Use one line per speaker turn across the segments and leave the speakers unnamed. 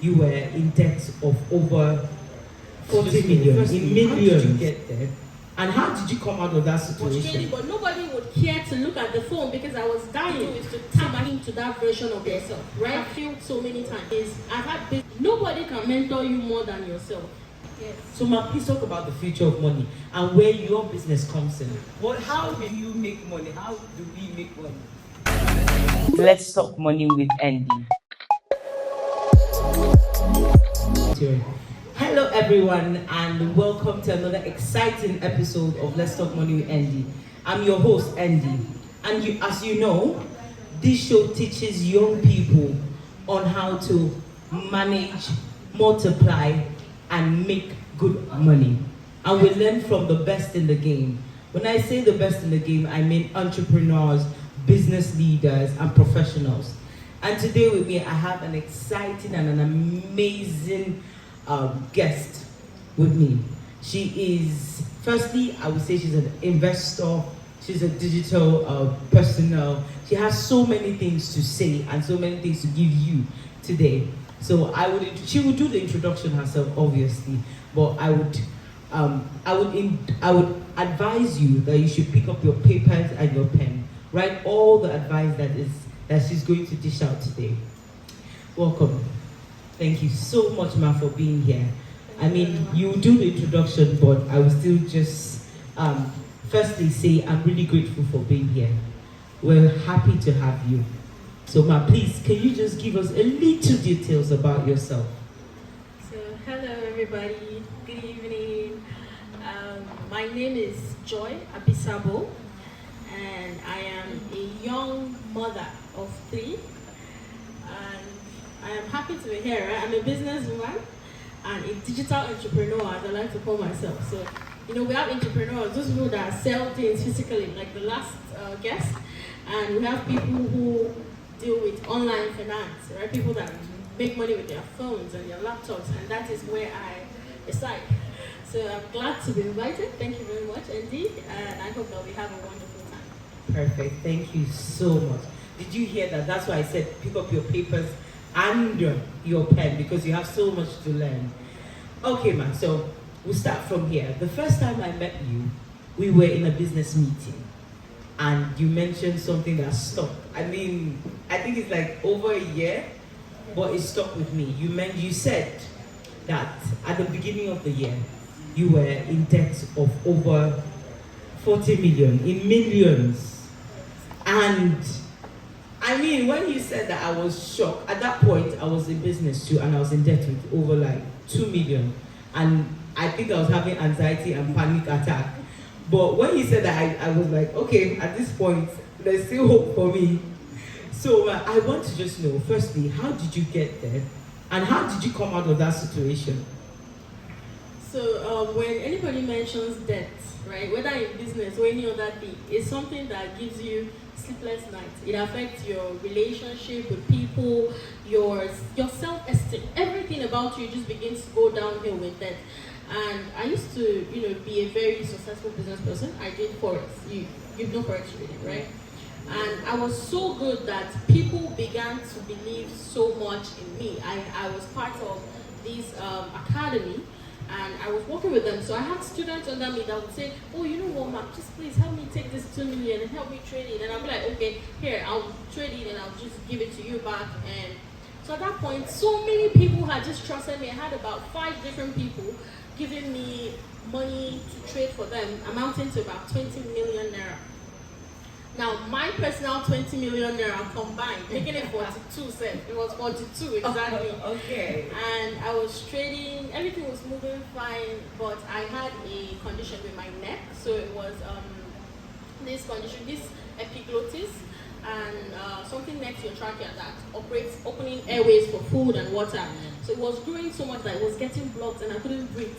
you were in debt of over 40 million. In millions. How did you get there? And how did you come out of that situation?
But nobody would care to look at the phone because I was dying to tap into that version of yourself, right? I failed so many times. I've had nobody can mentor you more than yourself.
Yes. So, ma, please talk about the future of money and where your business comes in. How do you make money? How do we make money? Let's talk money with Andy. Hello everyone and welcome to another exciting episode of Let's Talk Money with Andy. I'm your host Andy, and as you know, this show teaches young people on how to manage, multiply and make good money. And we learn from the best in the game. When I say the best in the game, I mean entrepreneurs, business leaders and professionals. And today with me, I have an exciting and an amazing guest with me. She is, firstly, I would say she's an investor, she's a digital personnel. She has so many things to say and so many things to give you today. So she would do the introduction herself, obviously, but I would advise you that you should pick up your papers and your pen. Write all the advice that she's going to dish out today. Welcome. Thank you so much, ma, for being here. I mean, you do the introduction, but I will still just firstly say I'm really grateful for being here. We're happy to have you. So, ma, please, can you just give us a little details about yourself?
So, hello everybody. Good evening. My name is Joy Abisabo, and I am a young mother of 3. I am happy to be here, right? I'm a businesswoman and a digital entrepreneur, as I like to call myself. So, we have entrepreneurs, those people that sell things physically, like the last guest, and we have people who deal with online finance, right? People that make money with their phones and their laptops, and that is where I reside. So I'm glad to be invited. Thank you very much, Andy, and I hope that we have a wonderful time.
Perfect. Thank you so much. Did you hear that? That's why I said pick up your papers and your pen, because you have so much to learn. Okay, man, so we'll start from here. The first time I met you, we were in a business meeting and you mentioned something that stuck. I mean, I think it's like over a year, but it stuck with me. You said that at the beginning of the year, you were in debt of over 40 million, in millions. And I mean, when you said that, I was shocked. At that point, I was in business too, and I was in debt with over like 2 million. And I think I was having anxiety and panic attack. But when you said that, I was like, okay, at this point, there's still hope for me. So I want to just know, firstly, how did you get there? And how did you come out of that situation?
So when anybody mentions debt, right, whether in business or any other thing, it's something that gives you sleepless nights. It affects your relationship with people, your self-esteem. Everything about you just begins to go downhill with that. And I used to, be a very successful business person. I did Forex. You know Forex trading, right? And I was so good that people began to believe so much in me. I was part of this academy, and I was working with them. So I had students under me that would say, oh, you know what, Mark, just please help me take this 2 million and help me trade it. And I'll be like, okay, here, I'll trade it and I'll just give it to you back. And so at that point, so many people had just trusted me. I had about 5 different people giving me money to trade for them, amounting to about 20 million naira. Now, my personal 20 million naira combined, making it 42 cents. It was 42 exactly.
Okay.
And I was trading, everything was moving fine, but I had a condition with my neck. So it was this condition, this epiglottis, and something next to your trachea that operates opening airways for food and water. So it was growing so much that it was getting blocked and I couldn't breathe.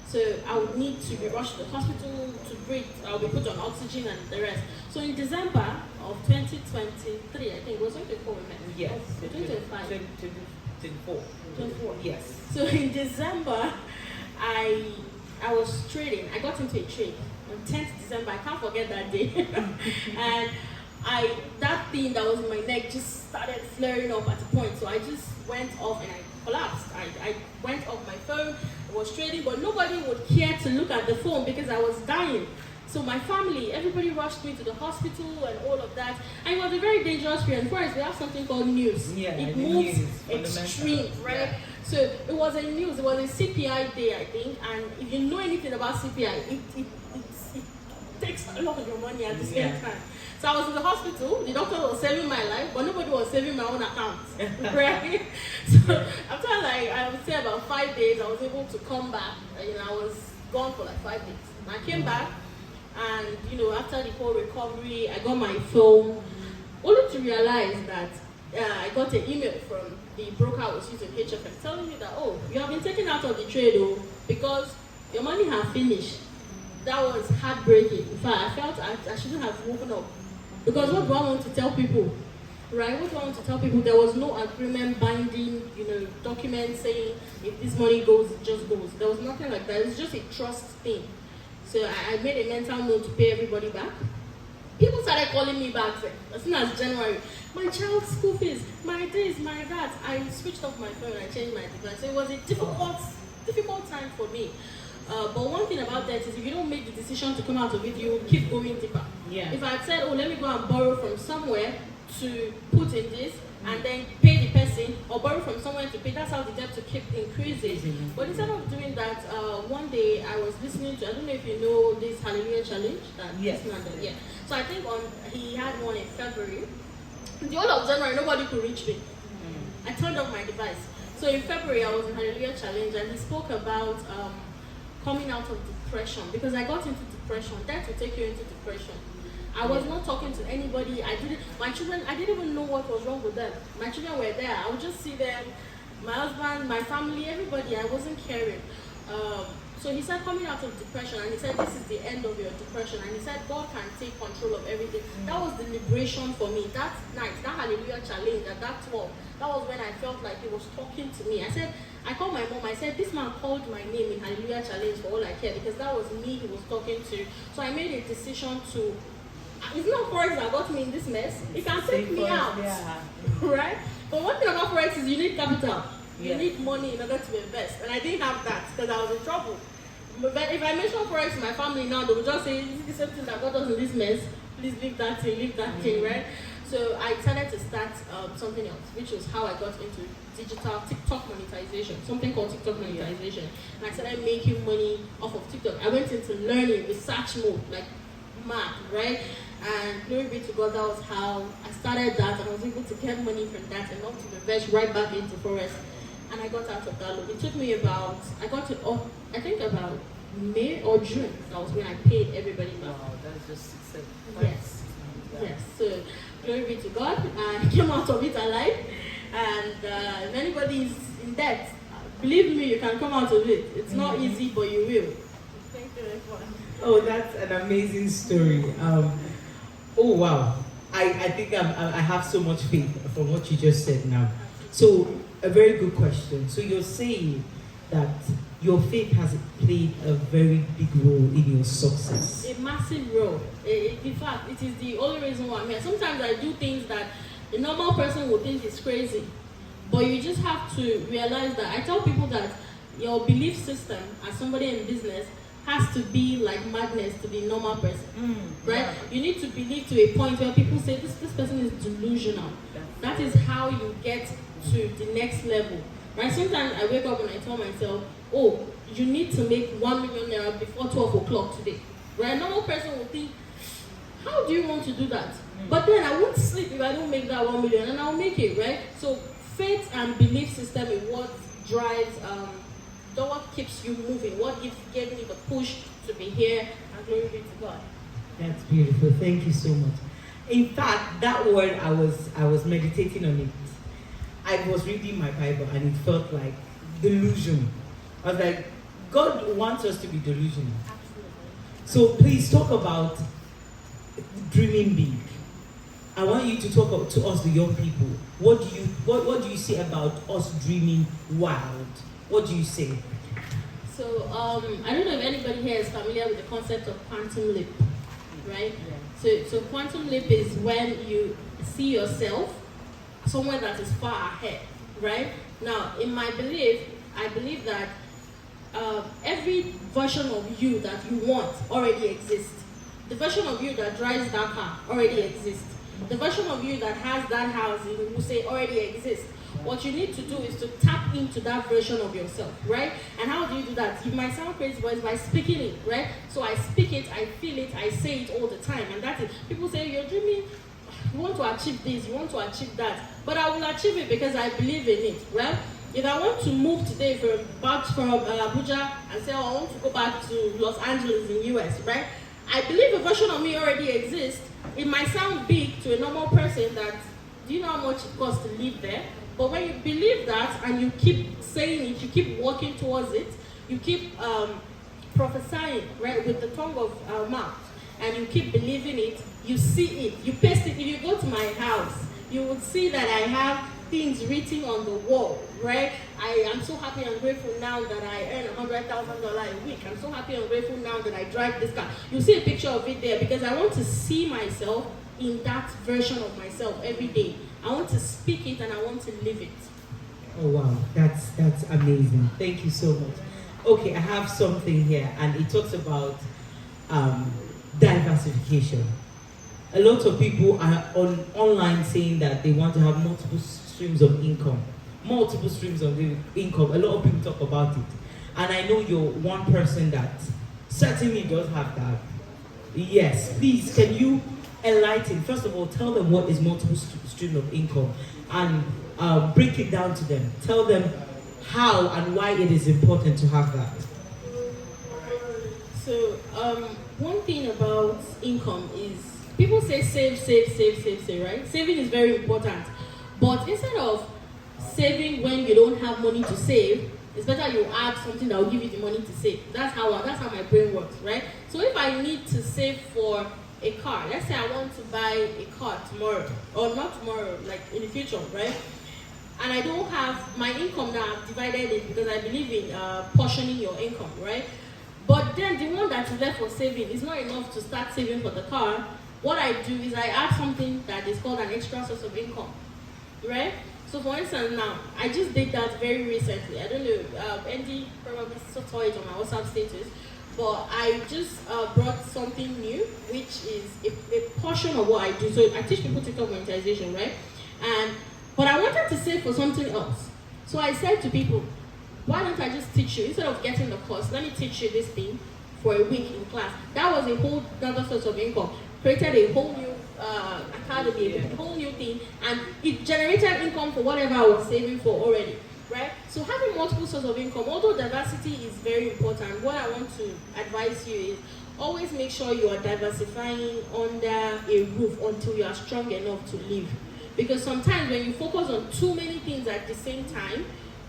So I would need to be rushed to the hospital to breathe. I'll be put on oxygen and the rest. So in December of 2023, I think it was 24 we met.
Yes.
2025.
24.
24.
Yes.
So in December, I was trading. I got into a trade on 10th December. I can't forget that day. And that thing that was in my neck just started flaring up at a point. So I just went off and I collapsed. I went off my phone, I was trading, but nobody would care to look at the phone because I was dying. So my family, everybody rushed me to the hospital and all of that. And it was a very dangerous period. First, we have something called news.
Yeah,
it
the
moves
news,
extreme, right?
Yeah.
So it was a news, it was a CPI day, I think. And if you know anything about CPI, it takes a lot of your money at the same time. So I was in the hospital, the doctor was saving my life, but nobody was saving my own account, right? So after I would say about 5 days, I was able to come back. I was gone for like 5 days. And I came back, and after the whole recovery, I got my phone, only to realize that I got an email from the broker I was using, HFM, telling me that, oh, you have been taken out of the trade, because your money has finished. That was heartbreaking. In fact, I felt I shouldn't have woken up. Because what do I want to tell people? Right? What do I want to tell people? There was no agreement binding, document saying if this money goes, it just goes. There was nothing like that. It's just a trust thing. So I made a mental note to pay everybody back. People started calling me back as soon as January. My child's school fees, my this, my that. I switched off my phone, I changed my device. So it was a difficult time for me. But one thing about that is if you don't make the decision to come out of it, you will keep going deeper.
Yeah.
If I had said, oh, let me go and borrow from somewhere to put in this and then pay the person, or borrow from somewhere to pay, that's how the debt to keep increasing. But instead of doing that, one day I was listening to, I don't know if you know this Hallelujah Challenge.
Yes.
Yeah. So I think he had one in February. The whole of January, nobody could reach me. I turned off my device. So in February, I was in Hallelujah Challenge, and he spoke about coming out of depression, because I got into depression. That will take you into depression. I was not talking to anybody. My children, I didn't even know what was wrong with them. My children were there. I would just see them, my husband, my family, everybody. I wasn't caring. So he said coming out of depression, and he said this is the end of your depression, and he said God can take control of everything. That was the liberation for me. That night, that Hallelujah Challenge, at that 12, that was when I felt like he was talking to me. I called my mom, I said, this man called my name in Hallelujah Challenge for all I care, because that was me he was talking to. So I made a decision to, it's not Forex that got me in this mess. It can take me out, right? But one thing about Forex is you need capital. You need money in order to invest. And I didn't have that because I was in trouble. But if I mention Forex to my family now, they will just say, this is the same thing that got us in this mess. Please leave that thing, right? So I decided to start something else, which was how I got into digital TikTok monetization, something called TikTok monetization. And I started making money off of TikTok. I went into learning, research mode, like mad, right? And glory be to God, that was how I started that, and I was able to get money from that and not to invest right back into Forex. And I got out of that loan. It took me about, I think about May or June. That was when I paid everybody back.
Wow, that's just 6 7
Yes. Yes. So glory be to God. I came out of it alive. And if anybody is in debt, believe me, you can come out of it. It's not easy, but you will. Thank you, everyone.
Oh, that's an amazing story. Oh wow, I think I have so much faith from what you just said now. So a very good question. So you're saying that your faith has played a very big role in your success.
A massive role. In fact, it is the only reason why I'm here. Sometimes I do things that a normal person would think is crazy, but you just have to realize that. I tell people that your belief system as somebody in business has to be like madness to the normal person, right? Yeah. You need to believe to a point where people say this person is delusional. That is how you get to the next level, right? Sometimes I wake up and I tell myself, oh, you need to make 1 million naira before 12 o'clock today, right? A normal person will think, how do you want to do that? But then I won't sleep if I don't make that 1 million, and I'll make it, right? So faith and belief system is what drives, what keeps you moving, what gave me the push to be here, and glory be to God.
That's beautiful. Thank you so much. In fact, that word, I was meditating on it. I was reading my Bible and it felt like delusion. I was like, God wants us to be delusional.
Absolutely.
So please talk about dreaming big. I want you to talk to us, the young people. What do you say about us dreaming wild? What do you say?
So I don't know if anybody here is familiar with the concept of quantum leap, right? Yeah. So quantum leap is when you see yourself somewhere that is far ahead, right? Now, in my belief, I believe that every version of you that you want already exists. The version of you that drives that car already exists. The version of you that has that house, you say, already exists. What you need to do is to tap into that version of yourself, right? And how do you do that? You might sound crazy, but it's by speaking it, right? So I speak it, I feel it, I say it all the time, and that's it. People say, you're dreaming, you want to achieve this, you want to achieve that, but I will achieve it because I believe in it, right? If I want to move today from Abuja and say, oh, I want to go back to Los Angeles in US, right? I believe a version of me already exists. It might sound big to a normal person that, do you know how much it costs to live there? But when you believe that and you keep saying it, you keep working towards it, you keep prophesying, right, with the tongue of our mouth, and you keep believing it, you see it, you paste it. If you go to my house, you would see that I have things written on the wall, right? I am so happy and grateful now that I earn $100,000 a week. I'm so happy and grateful now that I drive this car. You see a picture of it there because I want to see myself in that version of myself every day. I want to speak it and I want to live it.
Oh wow, that's amazing. Thank you so much. Okay, I have something here, and it talks about diversification. A lot of people are online saying that they want to have multiple streams of income. Multiple streams of income. A lot of people talk about it. And I know you're one person that certainly does have that. Yes, please, can you enlighten? First of all, tell them what is multiple stream of income and break it down to them. Tell them how and why it is important to have that.
So, one thing about income is people say save, right? Saving is very important. But instead of saving when you don't have money to save, it's better you add something that will give you the money to save. That's how my brain works, right? So if I need to save for a car, let's say I want to buy a car tomorrow, or not tomorrow, like in the future, right? And I don't have my income now, I've divided it because I believe in portioning your income, right? But then the one that is left for saving is not enough to start saving for the car. What I do is I add something that is called an extra source of income, right? So for instance now, I just did that very recently. I don't know, Andy probably saw it on my WhatsApp status, but I just brought something new, which is a portion of what I do. So I teach people TikTok monetization, right? But I wanted to save for something else. So I said to people, why don't I just teach you, instead of getting the course, let me teach you this thing for a week in class. That was a whole other source of income. Created a whole new academy, a whole new thing, and it generated income for whatever I was saving for already, right? So having multiple sources of income, although diversity is very important, what I want to advise you is always make sure you are diversifying under a roof until you are strong enough to live. Because sometimes when you focus on too many things at the same time,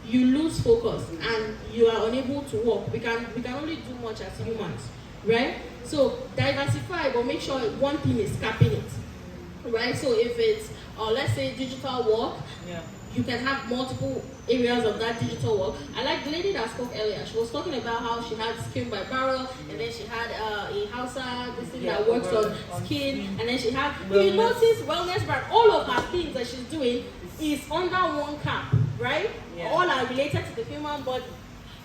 you lose focus and you are unable to work. We can only do much as humans, right? So diversify, but make sure one thing is capping it, right? So if it's, let's say, digital work, you can have multiple areas of that digital work. I like the lady that spoke earlier. She was talking about how she had skin by barrel, and then she had a Hausa, this thing that works on skin, and then she had, you notice, wellness brand. All of her things that she's doing is under one cap, right? All are related to the human body.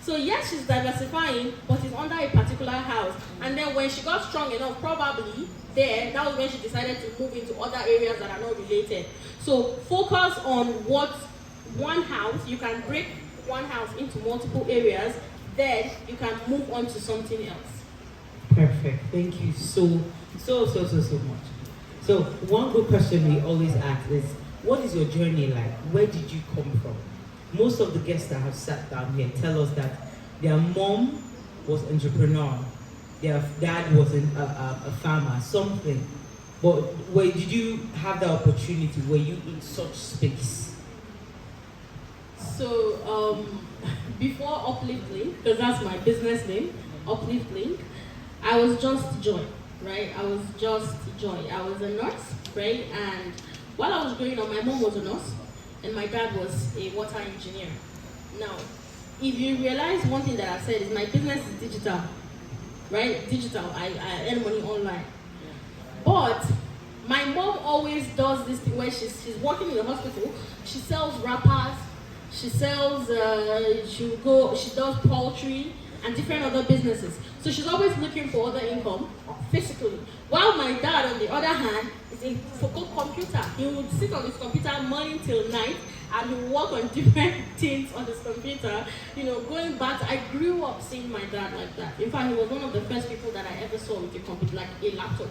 So yes, she's diversifying, but it's under a particular house. And then when she got strong enough, probably that was when she decided to move into other areas that are not related. So focus on what one house, you can break one house into multiple areas, then you can move on to something else.
Perfect. Thank you so much. So one good question we always ask is, what is your journey like? Where did you come from? Most of the guests that have sat down here tell us that their mom was an entrepreneur, their dad was a farmer, something. But where did you have the opportunity? Were you in such space?
So before Uplift Link, because that's my business name, Uplift Link, I was just Joy, right? I was just Joy. I was a nurse, right? And while I was growing up, my mom was a nurse, and my dad was a water engineer. Now, if you realize one thing that I said is my business is digital, right? Digital, I earn money online. But my mom always does this thing where she's working in the hospital, she sells wrappers, She sells, she does poultry and different other businesses. So she's always looking for other income physically. While my dad, on the other hand, is a computer. He would sit on his computer morning till night and he would work on different things on his computer. Going back, I grew up seeing my dad like that. In fact, he was one of the first people that I ever saw with a computer, like a laptop,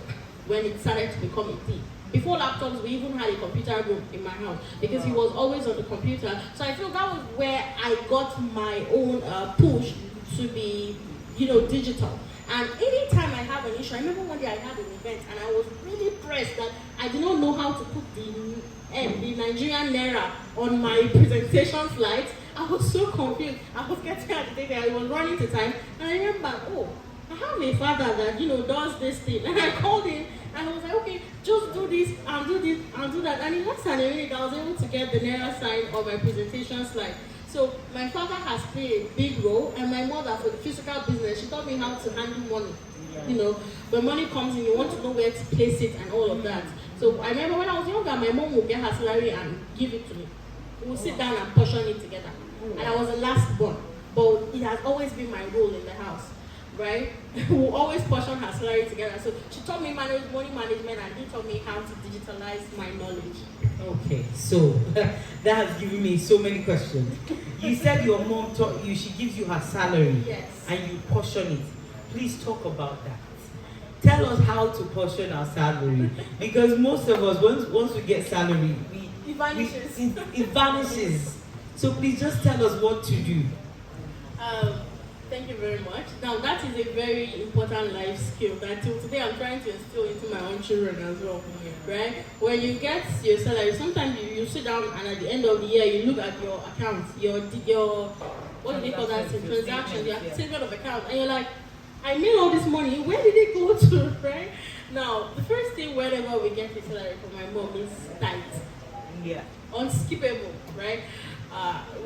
when it started to become a thing. Before laptops, we even had a computer room in my house because he was always on the computer. So I feel that was where I got my own push to be, digital. And anytime I have an issue, I remember one day I had an event and I was really pressed that I did not know how to put the Nigerian Naira on my presentation slides. I was so confused. I was getting agitated. I was running to time. And I remember, I have a father that, does this thing. And I called him and I was like, okay, just do this and do this and do that. And in less than a minute, I was able to get the Naira sign on my presentation slide. So my father has played a big role, and my mother, for the physical business, she taught me how to handle money. When money comes in, you want to know where to place it and all of that. So I remember when I was younger, my mom would get her salary and give it to me. We would sit down and portion it together. And I was the last born, but it has always been my role in the house, right? We will always portion her salary together. So she taught me money management, and he taught me how to digitalize my knowledge.
Okay, so that has given me so many questions. You said your mom taught you, she gives you her salary,
yes,
and you portion it. Please talk about that. Tell us how to portion our salary, because most of us, once we get salary,
it vanishes.
It vanishes. So please just tell us what to do.
Thank you very much. Now that is a very important life skill that till today I'm trying to instill into my own children as well. Right? When you get your salary, sometimes you sit down and at the end of the year you look at your accounts, your what do they call that? Transactions, your statement of account, and you're like, I made all this money, where did it go to? Right? Now the first thing whenever we get a salary from my mom is tight.
Yeah.
Unskippable, right?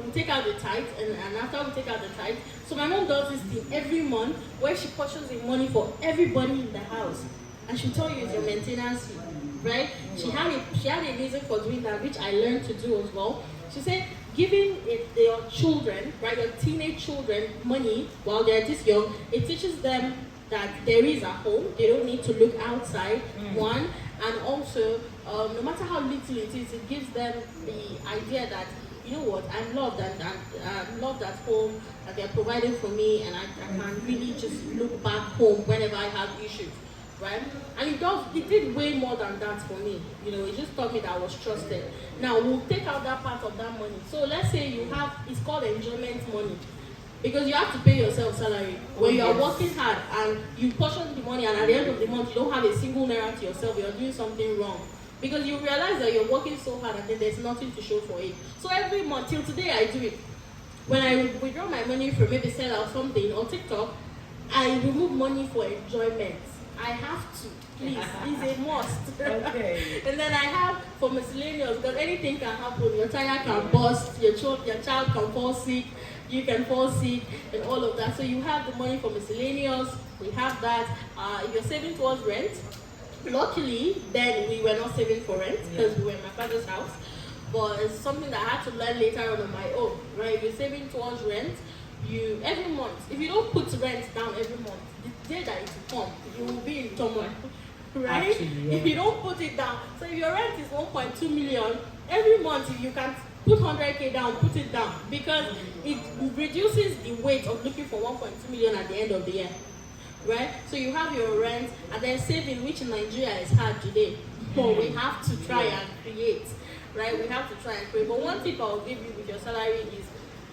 We take out the tithe, and after we take out the tithe, so my mom does this thing every month where she portions the money for everybody in the house, and she'll tell you it's your maintenance fee, right? She had a reason for doing that, which I learned to do as well. She said giving your children, right, your teenage children, money while they're this young, it teaches them that there is a home. They don't need to look outside. One, and also no matter how little it is, it gives them the idea that, you know what, I'm loved, and I'm loved at home, and they're providing for me, and I can really just look back home whenever I have issues, right? And it did way more than that for me. It just taught me that I was trusted. Now, we'll take out that part of that money. So let's say it's called enjoyment money, because you have to pay yourself salary when you are working hard and you portion the money, and at the end of the month, you don't have a single naira to yourself, you're doing something wrong. Because you realize that you're working so hard and then there's nothing to show for it. So every month, till today, I do it. When I withdraw my money from maybe sell or something or TikTok, I remove money for enjoyment. I have to, please. It's a must.
Okay.
And then I have for miscellaneous, because anything can happen. Your tire can burst, your child can fall sick, you can fall sick, and all of that. So you have the money for miscellaneous. We have that. If you're saving towards rent, luckily, then we were not saving for rent because we were in my father's house. But it's something that I had to learn later on my own, right? If you're saving towards rent, every month, if you don't put rent down every month, the day that it will come, you will be in turmoil, right?
Actually, yeah.
If you don't put it down, so if your rent is 1.2 million, every month if you can put 100K down, put it down, because it reduces the weight of looking for 1.2 million at the end of the year. Right? So you have your rent and then saving, which in Nigeria is hard today. But we have to try and create. Right? We have to try and create. But one tip I'll give you with your salary is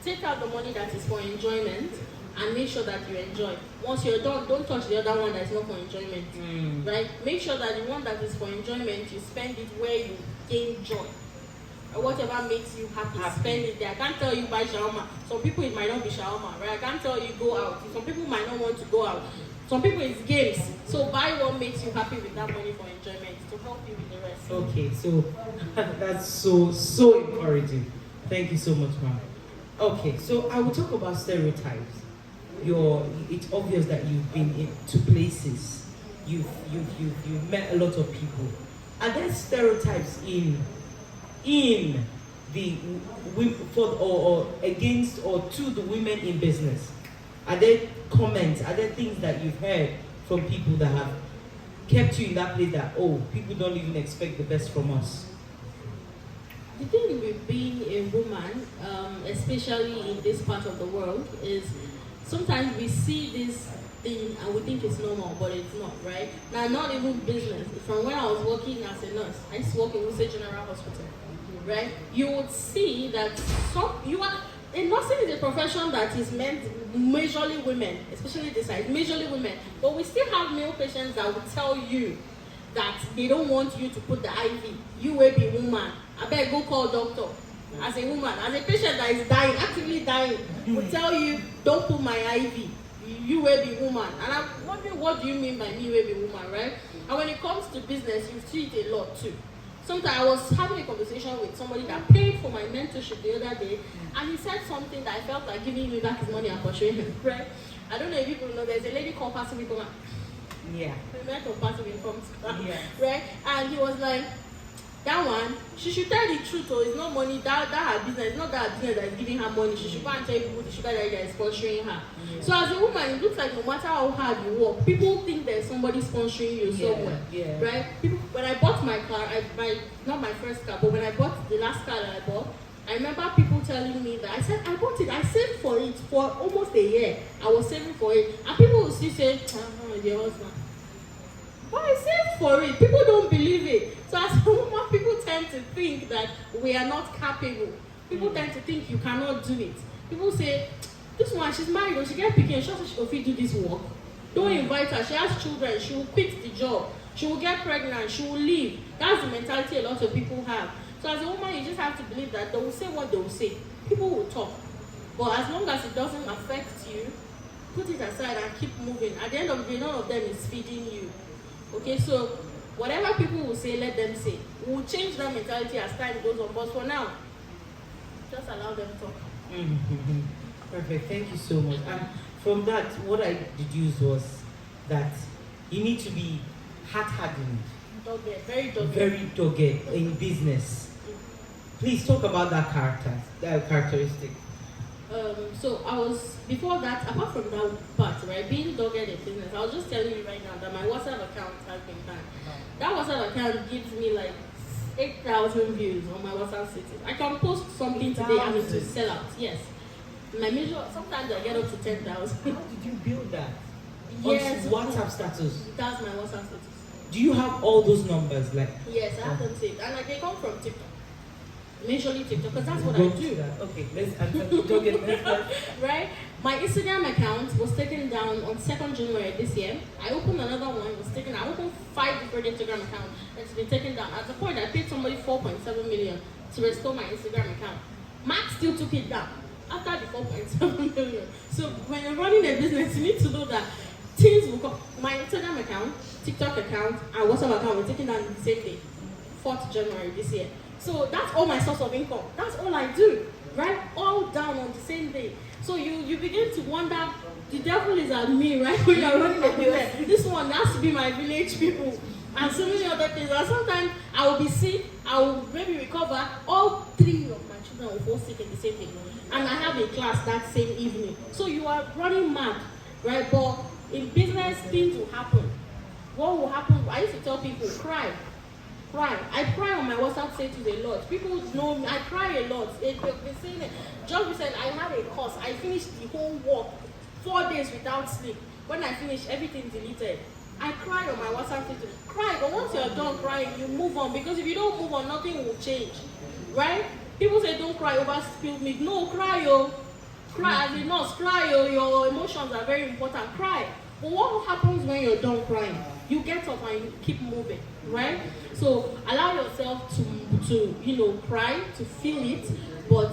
take out the money that is for enjoyment and make sure that you enjoy. Once you're done, don't touch the other one that's not for enjoyment. Right? Make sure that the one that is for enjoyment, you spend it where you gain joy. Or whatever makes you happy, spend it there. I can't tell you buy shawarma. Some people it might not be shawarma, right? I can't tell you go out. Some people might not want to go out. Some people it's games. So buy what makes you happy with that money for enjoyment to help you with the rest.
Okay, so that's so encouraging. Thank you so much, ma'am. Okay, so I will talk about stereotypes. It's obvious that you've been into places. You've met a lot of people. Are there stereotypes in the for or against or to the women in business? Are there comments? Are there things that you've heard from people that have kept you in that place that, oh, people don't even expect the best from us?
The thing with being a woman, especially in this part of the world, is sometimes we see this thing and we think it's normal, but it's not, right? Now, not even business. From when I was working as a nurse, I used to work in Worcester General Hospital, right? You would see that nursing is a profession that is meant majorly women, especially this side, majorly women. But we still have male patients that will tell you that they don't want you to put the IV. You will be woman. I better go call doctor. As a woman, as a patient that is dying, actively dying, will tell you, don't put my IV. You will be woman. And I'm wondering, what do you mean by me will be woman, right? And when it comes to business, you see it a lot too. Sometimes I was having a conversation with somebody that paid for my mentorship the other day, and he said something that I felt like giving me back his money and pursuing him, right? I don't know if people know, there's a lady called Passive Income.
Yeah.
We met on Passive Income,
Yeah.
right? And he was like, that one, she should tell the truth, or it's not money, that her business, it's not that business that is giving her money. She should go and tell people the sugar daddy that is sponsoring her. Yeah. So as a woman, it looks like no matter how hard you work, people think there's somebody sponsoring you somewhere, right? People, when I bought my car, not my first car, but when I bought the last car that I bought, I remember people telling me that, I said, I bought it, I saved for it for almost a year. I was saving for it. And people will still say, your husband. But I saved for it. People don't believe it. So as a woman, people tend to think that we are not capable. People tend to think you cannot do it. People say, this one, she's married, or she get picking, she will do this work. Don't invite her. She has children. She will quit the job. She will get pregnant. She will leave. That's the mentality a lot of people have. So as a woman, you just have to believe that they will say what they will say. People will talk. But as long as it doesn't affect you, put it aside and keep moving. At the end of the day, none of them is feeding you. Okay, so whatever people will say, let them say. We'll change that mentality as time goes on. But for now, just allow them to talk.
Mm-hmm. Perfect. Thank you so much. And from that, what I deduced was that you need to be hard-hardened.
Dogged, very dogged.
Very dogged in business. Please talk about that characteristic.
So I was, before that, apart from that part, right, being dogged in business, I was just telling you right now that my WhatsApp account has been banned. That WhatsApp account gives me like 8,000 views on my WhatsApp status. I can post something today and it will sell out. Yes. My major, sometimes I get up to 10,000.
How did you build that?
Yes.
On WhatsApp status?
That's my WhatsApp status.
Do you have all those numbers? Like?
Yes, I have them saved. And they come from TikTok. Majorly TikTok, because that's what I do.
Okay, let's answer.
Right? My Instagram account was taken down on 2nd January this year. I opened another one, I opened 5 different Instagram accounts that's been taken down. At the point, I paid somebody 4.7 million to restore my Instagram account. Max still took it down after the 4.7 million. So when you're running a business, you need to know that things will come. My Instagram account, TikTok account, and WhatsApp account were taken down the same day, 4th January this year. So that's all my source of income. That's all I do, right? All down on the same day. So you begin to wonder, the devil is at me, right? When you're running a business. This one has to be my village people. And so many other things. And sometimes I will be sick, I will maybe recover. All 3 of my children will fall sick in the same day. And I have a class that same evening. So you are running mad, right? But in business, things will happen. What will happen? I used to tell people, cry. I cry on my WhatsApp status a lot. People know me. I cry a lot. They've been saying it. Just recently, I had a course. I finished the whole work, 4 days without sleep. When I finished, everything deleted. I cry on my WhatsApp status. Cry, but once you're done crying, you move on. Because if you don't move on, nothing will change. Right? People say don't cry over spilled milk. No, cry, yo. Cry as a nurse. Cry, yo. Your emotions are very important. Cry. But what happens when you're done crying? You get up and you keep moving, right? So allow yourself to cry, to feel it, but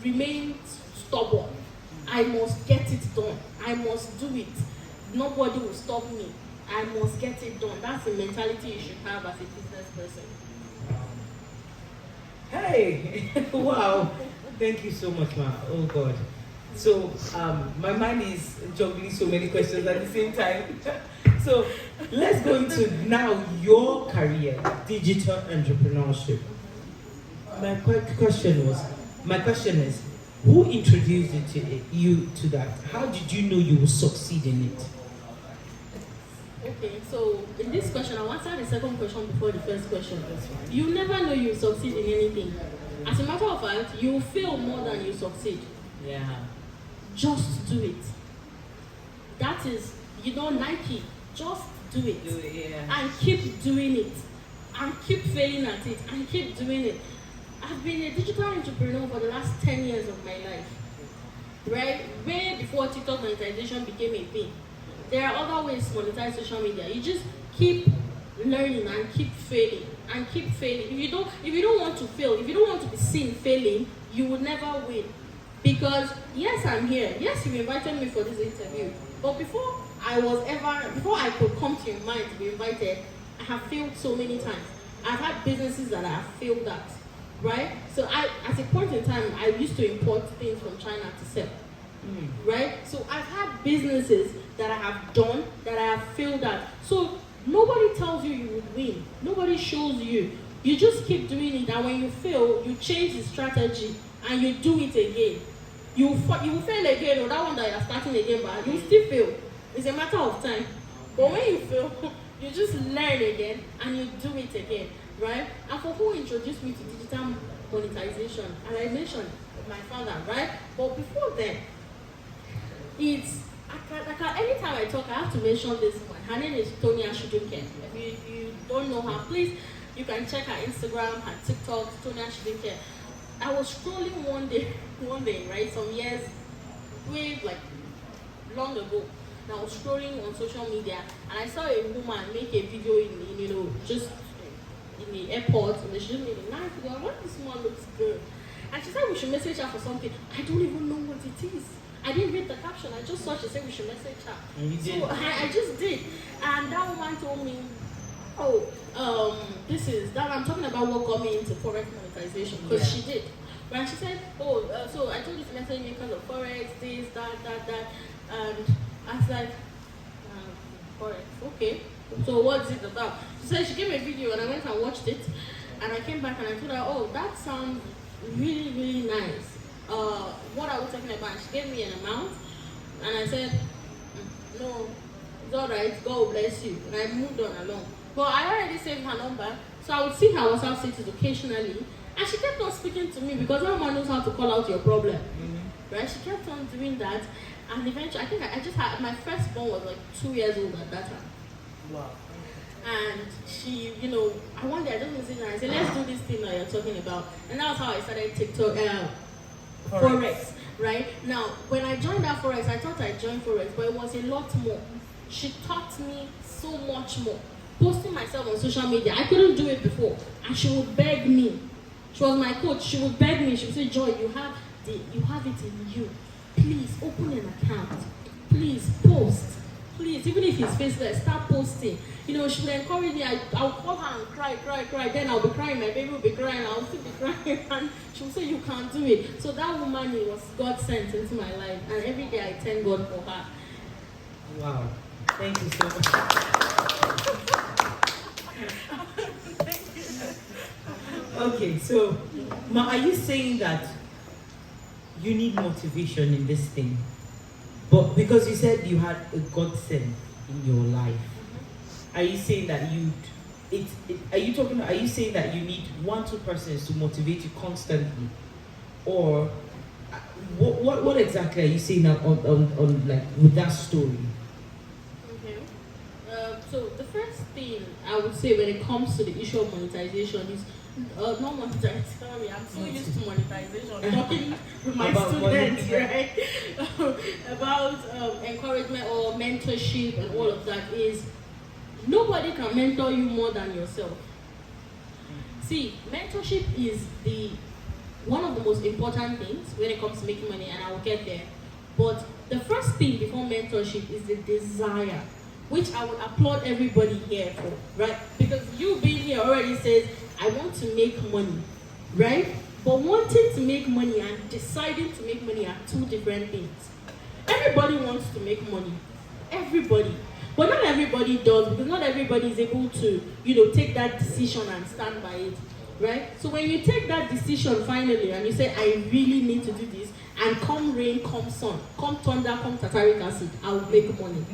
remain stubborn. I must get it done. I must do it. Nobody will stop me. I must get it done. That's the mentality you should have as a business person.
Hey, wow. Thank you so much, Ma. Oh God. So my mind is juggling so many questions at the same time. So let's go into now your career, digital entrepreneurship. My question is, who introduced you to that? How did you know you will succeed in it?
Okay, so in this question, I'll answer the second question before the first question. You never know you succeed in anything. As a matter of fact, you fail more than you succeed.
Yeah.
Just do it. That is, you don't like it. Just do it.
Do it, yeah.
And keep doing it. And keep failing at it. And keep doing it. I've been a digital entrepreneur for the last 10 years of my life. Right? Way before TikTok monetization became a thing. There are other ways to monetize social media. You just keep learning and keep failing and keep failing. If you don't want to fail, if you don't want to be seen failing, you will never win. Because yes, I'm here. Yes, you invited me for this interview. But before I could come to your mind to be invited, I have failed so many times. I've had businesses that I have failed at. Right? So at a point in time, I used to import things from China to sell. Right? So I've had businesses that I have done, that I have failed at. So nobody tells you would win. Nobody shows you. You just keep doing it, and when you fail, you change the strategy and you do it again. You will fail again, or that one that you're starting again, but you still fail. It's a matter of time. But when you fail, you just learn again and you do it again, right? And for who introduced me to digital monetization, and I mentioned my father, right? But before then, anytime I talk, I have to mention this one. Her name is Tonya Shudunke. If you don't know her, please, you can check her Instagram, her TikTok, Tonya Shudunke. I was scrolling one day, right, some years, way like long ago. And I was scrolling on social media, and I saw a woman make a video just in the airport, and she just made a nice video. What, this woman looks good. And she said we should message her for something. I don't even know what it is. I didn't read the caption. I just saw she said we should message her. So I just did. And that woman told me, this is that I'm talking about what got me into forex monetization, because she did. But she said, so I told you to message me because of forex, this, that, and I was like, forex, okay. So what's it about? She said she gave me a video, and I went and watched it, and I came back and I told her, that sounds really, really nice. What are we talking about? And she gave me an amount, and I said, no, it's alright, God bless you. And I moved on along. But I already saved her number, so I would see her WhatsApp status occasionally, and she kept on speaking to me because that woman knows how to call out your problem. Right? She kept on doing that, and eventually, I think I just had, my firstborn was like 2 years old at that time.
Wow.
And she, one day I just messaged her and I said, let's do this thing that you're talking about. And that was how I started TikTok, Forex, right? Now, when I joined that Forex, I thought I joined Forex, but it was a lot more. She taught me so much more. Posting myself on social media, I couldn't do it before. And she would beg me. She was my coach. She would beg me. She would say, Joy, you have it in you. Please open an account. Please post. Please, even if it's faceless, start posting. She would encourage me. I'll call her and cry. Then I'll be crying. My baby will be crying. I'll still be crying. And she will say, you can't do it. So that woman was God sent into my life. And every day I thank God for her.
Wow. Thank you so much. Okay, so Ma, are you saying that you need motivation in this thing? But because you said you had a godsend in your life, are you saying that are you saying that you need 1-2 persons to motivate you constantly, or what exactly are you saying on like with that story?
Okay. So the first thing I would say when it comes to the issue of monetization is not monetization. Sorry, I'm so used to monetization. Talking with my students, right? About encouragement or mentorship and all of that is nobody can mentor you more than yourself. See, mentorship is one of the most important things when it comes to making money, and I will get there. But the first thing before mentorship is the desire, which I would applaud everybody here for, right? Because you being here already says, I want to make money, right? But wanting to make money and deciding to make money are two different things. Everybody wants to make money. Everybody. But not everybody does, because not everybody is able to, take that decision and stand by it. right? So when you take that decision finally and you say, I really need to do this, and come rain, come sun, come thunder, come tartaric acid, I'll make money.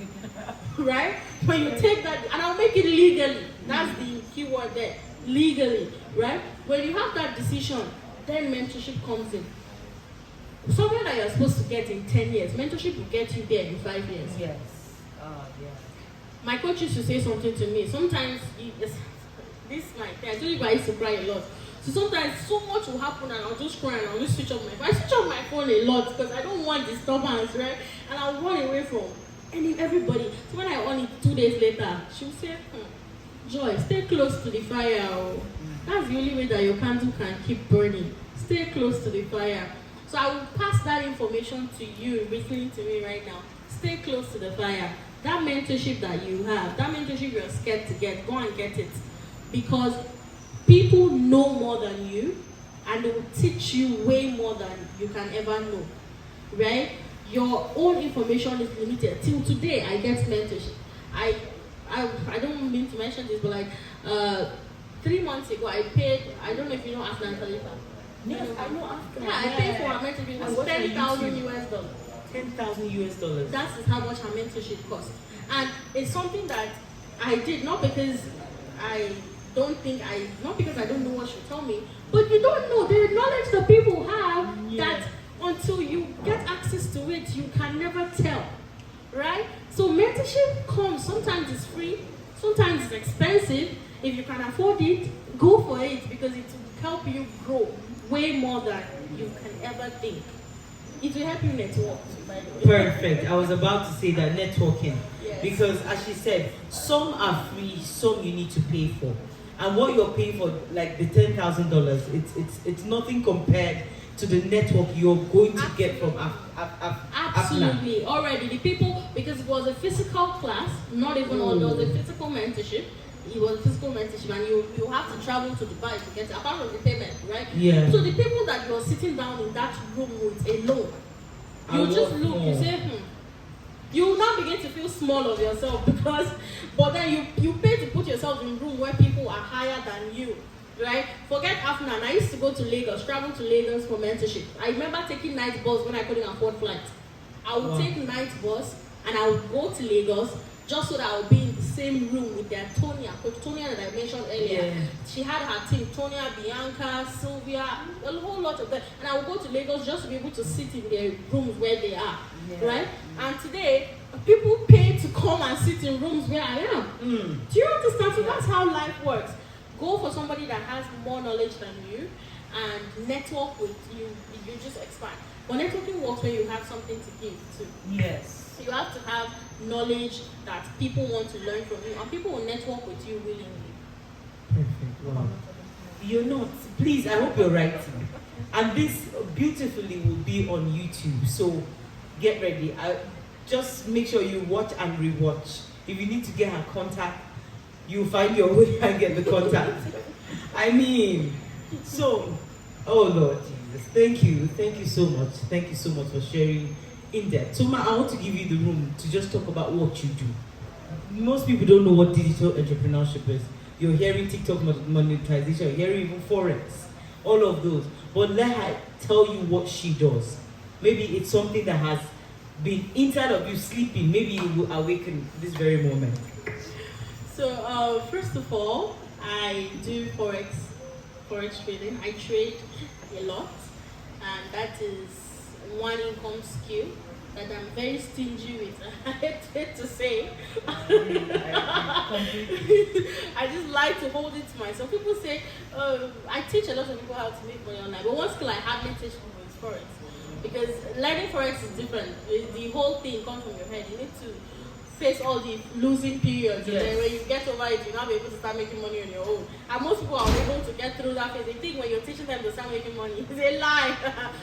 Right? When you take that, and I'll make it legally. That's the key word there. Legally, right? When you have that decision, then mentorship comes in. Something that you're supposed to get in 10 years, mentorship will get you there in 5 years.
Yes. Oh, yeah.
My coach used to say something to me. Sometimes, this my thing, I told you I used to cry a lot. So sometimes so much will happen and I'll just cry and I'll just switch off my phone. I switch off my phone a lot because I don't want disturbance, right? And I'll run away from everybody. So when I on it 2 days later, she'll say, Joy, stay close to the fire. Oh. That's the only way that your candle can keep burning. Stay close to the fire. So I will pass that information to you listening to me right now. Stay close to the fire. That mentorship that you have, that mentorship you're scared to get, go and get it. Because people know more than you, and they will teach you way more than you can ever know. Right? Your own information is limited. Till today, I get mentorship. I don't mean to mention this, but like 3 months ago, I paid, I don't know if you know Afnan Khalifa.
Yes, I know Afnan.
Yeah, I paid for her mentorship. It was $10,000 US.
$10,000.
That is how much her mentorship cost. And it's something that I did, not because I don't know what she told me, but you don't know the knowledge that people have that until you get access to it, you can never tell, right? So mentorship comes, sometimes it's free, sometimes it's expensive. If you can afford it, go for it because it will help you grow way more than you can ever think. It will help you network, by the way.
Perfect. I was about to say that networking.
Yes.
Because as she said, some are free, some you need to pay for. And what you're paying for, like the $10,000, it's nothing compared to the network you're going to get from
Absolutely. Already the people, because it was a physical class, not even all, there was a physical mentorship. It was a physical mentorship, and you have to travel to Dubai to get it, apart from the payment, right?
Yeah.
So the people that you're sitting down in that room with alone, you just look, you say, you will now begin to feel small of yourself because, but then you pay to put yourself in a room where people are higher than you, right? Forget Afnan. I used to go to Lagos, travel to Lagos for mentorship. I remember taking night bus when I couldn't afford flight. I would take night bus and I would go to Lagos just so that I would be in the same room with their Tonya, Coach Tonya that I mentioned earlier. Yeah. She had her team, Tonya, Bianca, Sylvia, a whole lot of them. And I would go to Lagos just to be able to sit in their rooms where they are, right? And today, people pay to come and sit in rooms where I am. Do you understand? So that's how life works. Go for somebody that has more knowledge than you and network with you. You just expand. But networking works when you have something to give too.
Yes.
So you have to have knowledge that people want to learn from you, and people will network with you willingly.
Perfect. Wow. You're not. Please, I hope you're right. And this beautifully will be on YouTube. So get ready. Just make sure you watch and rewatch. If you need to get her contact, you'll find your way and get the contact. I mean, so, oh Lord Jesus, thank you so much. Thank you so much for sharing in depth. So, I want to give you the room to just talk about what you do. Most people don't know what digital entrepreneurship is. You're hearing TikTok monetization, you're hearing even Forex, all of those. But let her tell you what she does. Maybe it's something that has been inside of you sleeping. Maybe you will awaken this very moment.
So, first of all, I do Forex trading. I trade a lot, and that is one income skill that I'm very stingy with. I hate to say. I just like to hold it to myself. People say, I teach a lot of people how to make money online, but one skill I hardly teach people is Forex. Because learning Forex is different. The whole thing comes from your head. You need to face all the losing periods. Yes. And then when you get over it, you'll now be able to start making money on your own. And most people are able to get through that phase. They think when you're teaching them to start making money, it's a lie.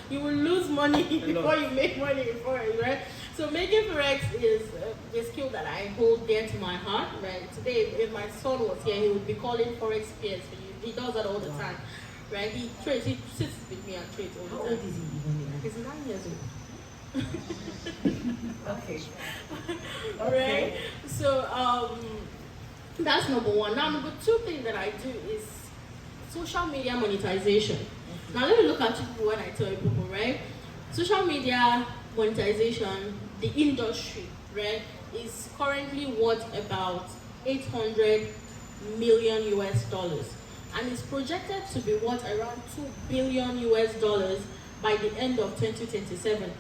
You will lose money before you make money in Forex, right? So making Forex is a skill that I hold dear to my heart, right? Today, if my son was here, he would be calling Forex peers for you. He does that all the time, right? He trades, he sits with me and trades all the time.
How old is he even?
He's 9 years old.
Okay.
Right? So that's number one. Now number two thing that I do is social media monetization. Now let me look at you when I tell you people, right? Social media monetization, the industry, right, is currently worth about 800 million US dollars, and is projected to be worth around 2 billion US dollars by the end of 2027.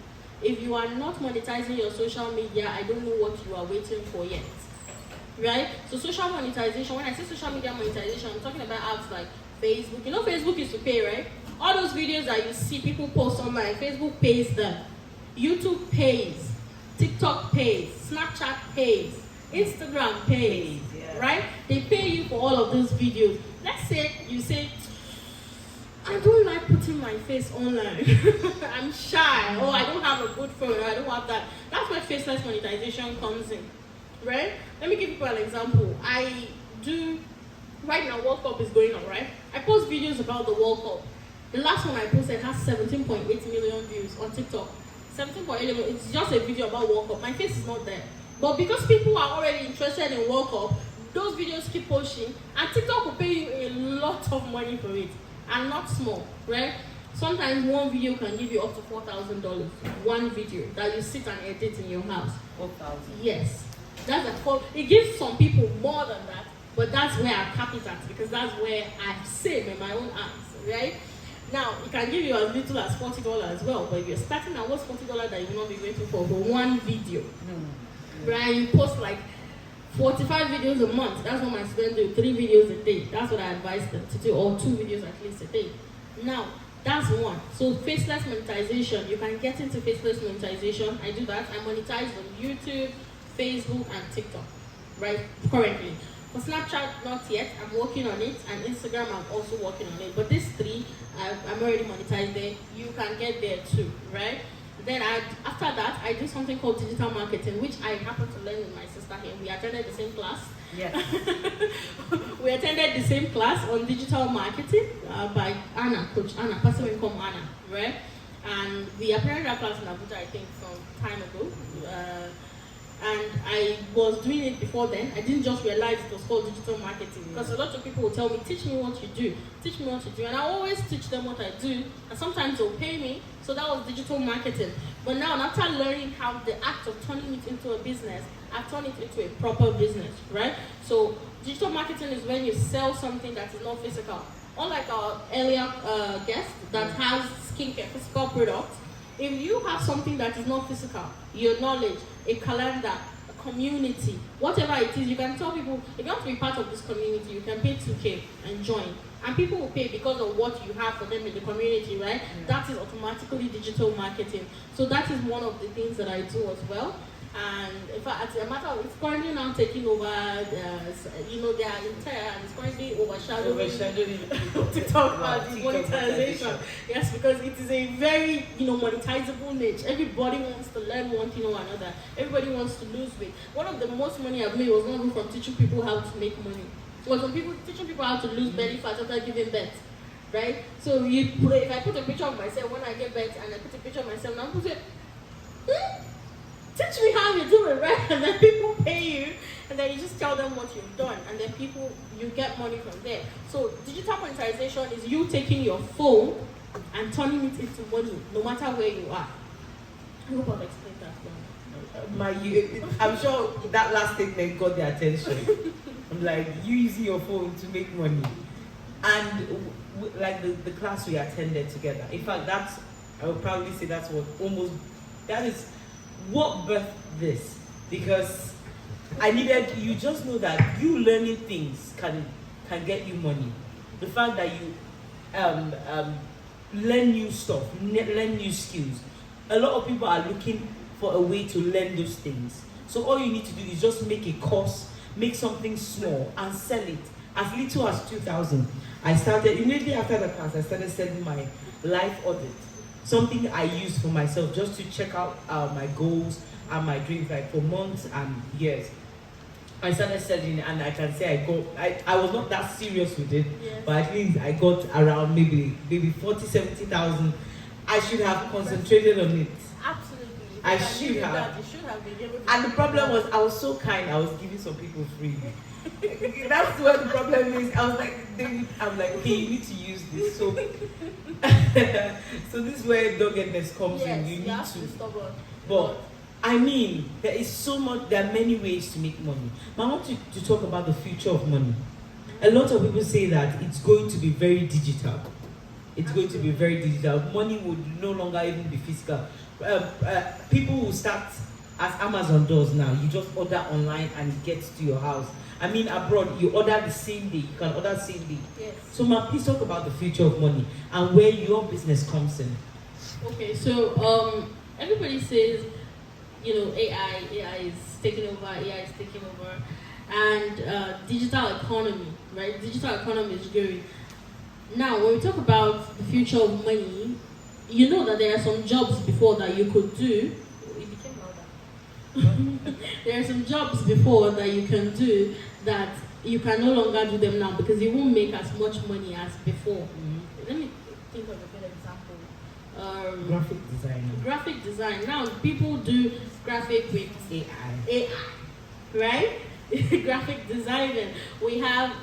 If you are not monetizing your social media, I don't know what you are waiting for yet. Right? So social monetization, when I say social media monetization, I'm talking about apps like Facebook. You know Facebook is to pay, right? All those videos that you see people post online, Facebook pays them. YouTube pays. TikTok pays. Snapchat pays. Instagram pays.
Yeah.
Right? They pay you for all of those videos. Let's say you say, I don't like putting my face online. I'm shy. Oh, I don't have a good phone. I don't have that. That's where faceless monetization comes in. Right? Let me give you an example. I do, right now World Cup is going on, right? I post videos about the World Cup. The last one I posted has 17.8 million views on TikTok. 17.8 million, it's just a video about World Cup. My face is not there. But because people are already interested in World Cup, those videos keep pushing, and TikTok will pay you a lot of money for it, and not small, right? Sometimes one video can give you up to $4,000. One video that you sit and edit in your house.
4,000.
Yes. That's a quote. It gives some people more than that, but that's where I cap it at, because that's where I save in my own hands, right? Now, it can give you as little as $40 as well, but if you're starting at what's $40 that you will not be grateful for one video, right? You post like 45 videos a month. That's what my students do, 3 videos a day. That's what I advise them to do, or 2 videos at least a day. Now, that's one. So faceless monetization, you can get into faceless monetization. I do that. I monetize on YouTube, Facebook, and TikTok, right, currently. For Snapchat, not yet. I'm working on it, and Instagram, I'm also working on it. But these 3, I'm already monetized there. You can get there too, right? Then after that, I do something called digital marketing, which I happen to learn with my sister here. We attended the same class.
Yes.
We attended the same class on digital marketing by Anna, Coach Anna, passive income Anna, right? And we attended that class in Abuja, I think, some time ago. And I was doing it before then. I didn't just realize it was called digital marketing, because a lot of people will tell me, teach me what you do, teach me what you do. And I always teach them what I do, and sometimes they'll pay me. So that was digital marketing. But now, after learning how the act of turning it into a business, I've turned it into a proper business, right? So digital marketing is when you sell something that is not physical. Unlike our earlier guest that has skincare, physical products, if you have something that is not physical, your knowledge, a calendar, a community, whatever it is, you can tell people, if you want to be part of this community, you can pay 2K and join. And people will pay because of what you have for them in the community, right? Yeah. That is automatically digital marketing. So that is one of the things that I do as well. And in fact, as a matter of, it's currently now taking over, their entire, and it's currently overshadowing TikTok as the monetization. Yes, because it is a very, monetizable niche. Everybody wants to learn one thing or another. Everybody wants to lose weight. One of the most money I've made was not even from teaching people how to make money. It was from teaching people how to lose belly fat after giving birth. Right? So if I put a picture of myself when I give birth, and I put a picture of myself, now people say, teach me how you do it, right? And then people pay you, and then you just tell them what you've done, and then you get money from there. So digital monetization is you taking your phone and turning it into money, no matter where you are. I hope I've explained that well.
I'm sure that last statement got their attention. I'm like, you using your phone to make money. And like the class we attended together. In fact, I would probably say that is what birthed this, because you just know that you learning things can get you money. The fact that you learn new stuff, learn new skills. A lot of people are looking for a way to learn those things. So all you need to do is just make a course, make something small, and sell it as little as 2,000. I started immediately after the class. I started selling my life audit. Something I use for myself just to check out my goals and my dreams, like for months and years. I started selling, and I can say I was not that serious with it, yes. But at least I got around maybe 40,000, 70,000. I should have concentrated on it.
Absolutely.
I should have.
You should have been able to.
And the problem was, I was so kind. I was giving some people free. That's what the problem is. I was like, I'm like, okay, you need to use this. So, so this is where doggedness comes in. You need
have to be stubborn.
But I mean, there is so much. There are many ways to make money. But I want to talk about the future of money. A lot of people say that it's going to be very digital. It's going to be very digital. Money would no longer even be physical. People will start as Amazon does now. You just order online and it gets to your house. I mean, abroad, you order the same day. You can order the same day.
Yes.
So, please talk about the future of money and where your business comes in.
Okay, so everybody says, AI is taking over, and digital economy, right? Digital economy is growing. Now, when we talk about the future of money, you know that there are some jobs before that you could do. It became louder. There are some jobs before that you can do that you can no longer do them now because you won't make as much money as before.
Mm-hmm.
Let me think of a good example.
Graphic design.
Graphic design. Now, people do graphic with AI, right? Graphic design. We have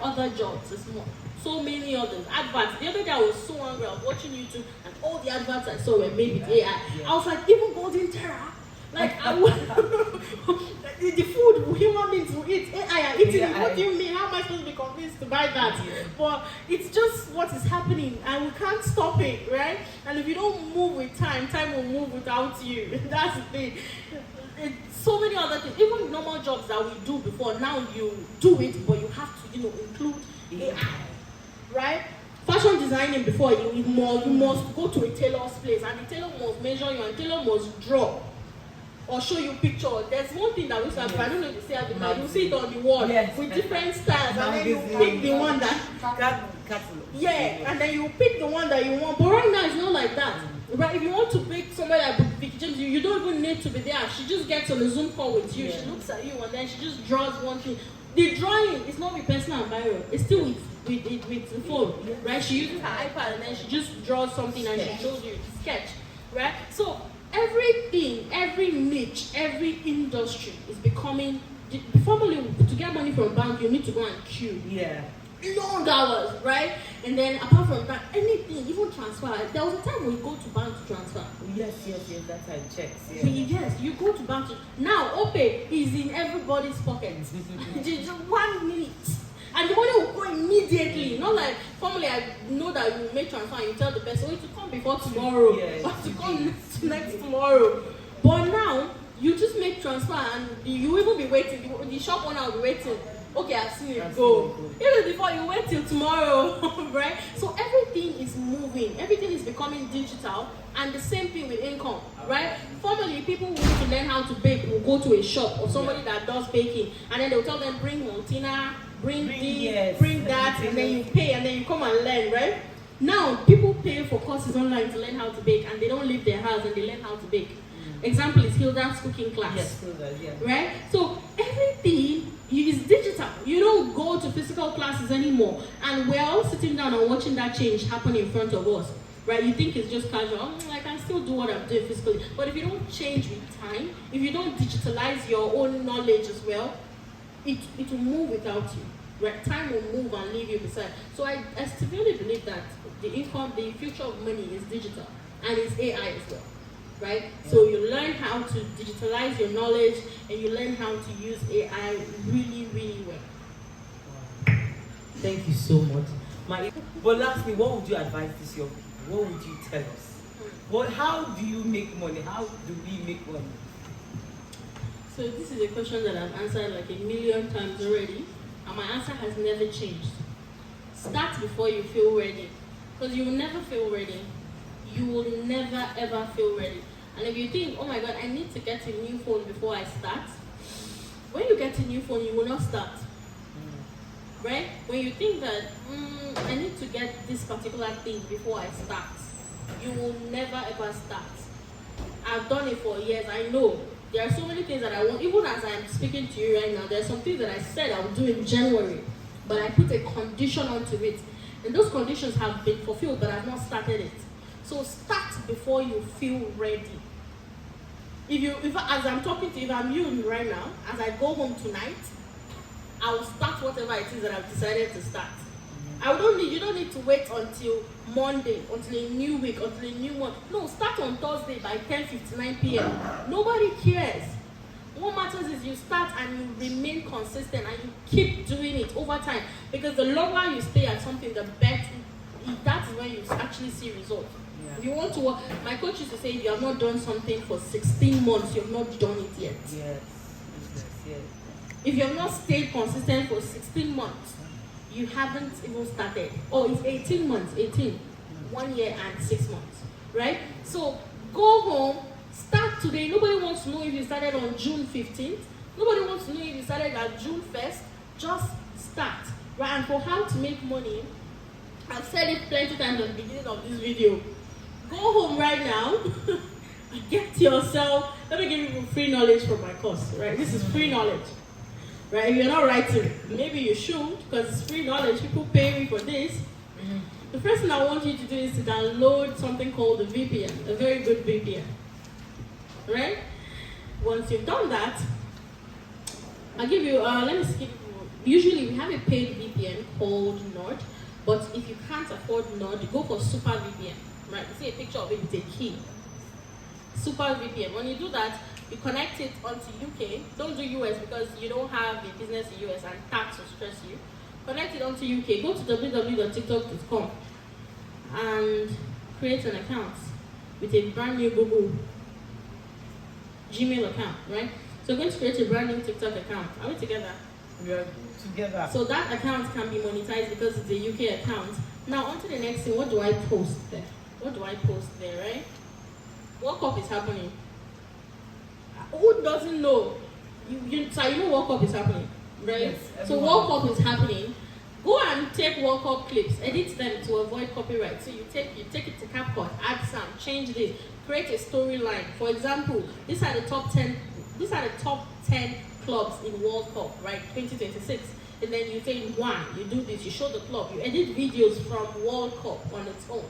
other jobs. It's more. So many others. Adverts. The other day I was so angry. I was watching YouTube and all the adverts I saw were made with AI. Yeah. I was like, even Golden Terra. Like, the food human beings will eat, AI are eating it. What do you mean? How am I supposed to be convinced to buy that? Yeah. But it's just what is happening and we can't stop it, right? And if you don't move with time, time will move without you. That's the thing. So many other things. Even normal jobs that we do before, now you do it, but you have to, include AI. Right? Fashion designing before you must go to a tailor's place and the tailor must measure you and the tailor must draw or show you picture. There's one thing that we have, I don't know if you see at the back, you see it on the wall with different styles and then you pick the one that and then you pick the one that you want. But right now it's not like that. Right? If you want to pick somebody like Vicky James, you don't even need to be there. She just gets on a Zoom call with you, she looks at you and then she just draws one thing. The drawing is not with pencil and biro, it's still with the phone, right? She uses her iPad and then she just draws something and she shows you the sketch, right? So everything, every niche, every industry is becoming. Formerly, to get money from bank, you need to go and queue.
Yeah.
Long hours, right? And then apart from that, anything, even transfer. There was a time when you go to bank to transfer.
Yes, that's how it checks. Yeah.
Yes, you go to bank. Now, OPay is in everybody's pockets. Just 1 minute. And the money will go immediately. Not like, formerly I know that you make transfer and you tell the person, to come before tomorrow. Or to come next tomorrow. But now, you just make transfer and you will be waiting. The shop owner will be waiting. Okay, I've seen it go. Even before you wait till tomorrow, right? So everything is moving. Everything is becoming digital. And the same thing with income, right? Formerly, people who want to learn how to bake will go to a shop or somebody that does baking. And then they'll tell them, bring Montina, bring this, bring that. And then you pay and then you come and learn, right? Now, people pay for courses online to learn how to bake. And they don't leave their house and they learn how to bake. Example is Hilda's cooking class.
Yes, Hilda's, yeah.
Right? So everything is digital. You don't go to physical classes anymore. And we're all sitting down and watching that change happen in front of us. Right? You think it's just casual. I can still do what I'm doing physically. But if you don't change with time, if you don't digitalize your own knowledge as well, it will move without you. Right? Time will move and leave you beside. So I severely believe that the future of money is digital. And it's AI as well. Right? So you learn how to digitalize your knowledge and you learn how to use AI really, really well.
Thank you so much. But lastly, what would you advise this young people? What would you tell us? How do you make money? How do we make money?
So this is a question that I've answered like 1,000,000 times already, and my answer has never changed. Start before you feel ready, because you will never feel ready. You will never ever feel ready. And if you think, oh my God, I need to get a new phone before I start, when you get a new phone, you will not start. Right? When you think that, I need to get this particular thing before I start, you will never ever start. I've done it for years. I know there are so many things that I want. Even as I'm speaking to you right now, there are some things that I said I would do in January, but I put a condition onto it. And those conditions have been fulfilled, but I've not started it. So start before you feel ready. As I'm talking to you, if I'm you right now, as I go home tonight, I will start whatever it is that I've decided to start. You don't need to wait until Monday, until a new week, until a new month. No, start on Thursday by 10:59 p.m. Nobody cares. What matters is you start and you remain consistent and you keep doing it over time. Because the longer you stay at something, the better. That is when you actually see results. Yeah. If you want to work, my coach used to say, if you have not done something for 16 months, you have not done it yet.
Yes.
If you have not stayed consistent for 16 months, you haven't even started. Oh, it's 18 months, 1 year and 6 months, right? So go home, start today. Nobody wants to know if you started on June 15th. Nobody wants to know if you started at June 1st. Just start, right? And for how to make money, I've said it plenty times at the beginning of this video. Go home right now and get yourself, let me give you free knowledge from my course, right? This is free knowledge. Right? If you're not writing, maybe you should, because it's free knowledge. People pay me for this. Mm-hmm. The first thing I want you to do is to download something called a VPN, a very good VPN. Right? Once you've done that, I'll give you, usually we have a paid VPN called Nord, but if you can't afford Nord, go for Super VPN. Right? You see a picture of it with a key. Super VPN. When you do that, you connect it onto UK. Don't do US because you don't have a business in US and tax will stress you. Connect it onto UK. Go to www.tiktok.com and create an account with a brand new Google Gmail account, right? So we're going to create a brand new TikTok account. Are we together?
We are together.
So that account can be monetized because it's a UK account. Now on to the next thing. What do I post there? Right? World Cup is happening. Who doesn't know? You know World Cup is happening, right? Yes, so World Cup is happening. Go and take World Cup clips, edit them to avoid copyright. So you take it to CapCut, add some, change this, create a storyline. For example, these are the top 10 clubs in World Cup, right? 2026. And then you say one, you do this, you show the club, you edit videos from World Cup on its own,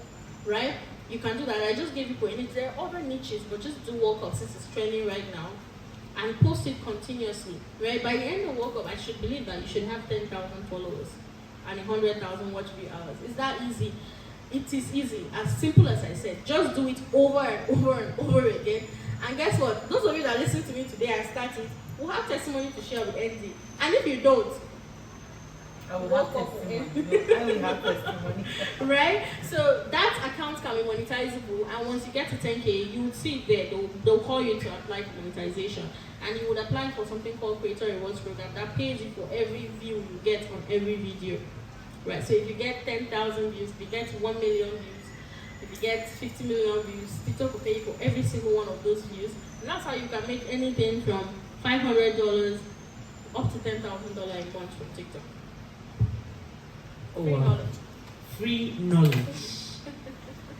right? You can do that. I just gave you points. There are other niches, but just do World Cup since it's trending right now and post it continuously, right? By the end of World Cup, I should believe that you should have 10,000 followers and 100,000 watch view hours. Is that easy? It is easy, as simple as I said. Just do it over and over and over again. And guess what? Those of you that listen to me today and started will have testimony to share with ND. And if you don't,
I will have testimony.
Right? So that account can be monetizable, and once you get to 10K, you will see it there. They'll call you to apply for monetization. And you would apply for something called Creator Rewards Program that pays you for every view you get on every video. Right? So if you get 10,000 views, if you get 1 million views, if you get 50 million views, TikTok will pay you for every single one of those views. And that's how you can make anything from $500 up to $10,000 in months from TikTok.
Oh, free knowledge. Free knowledge.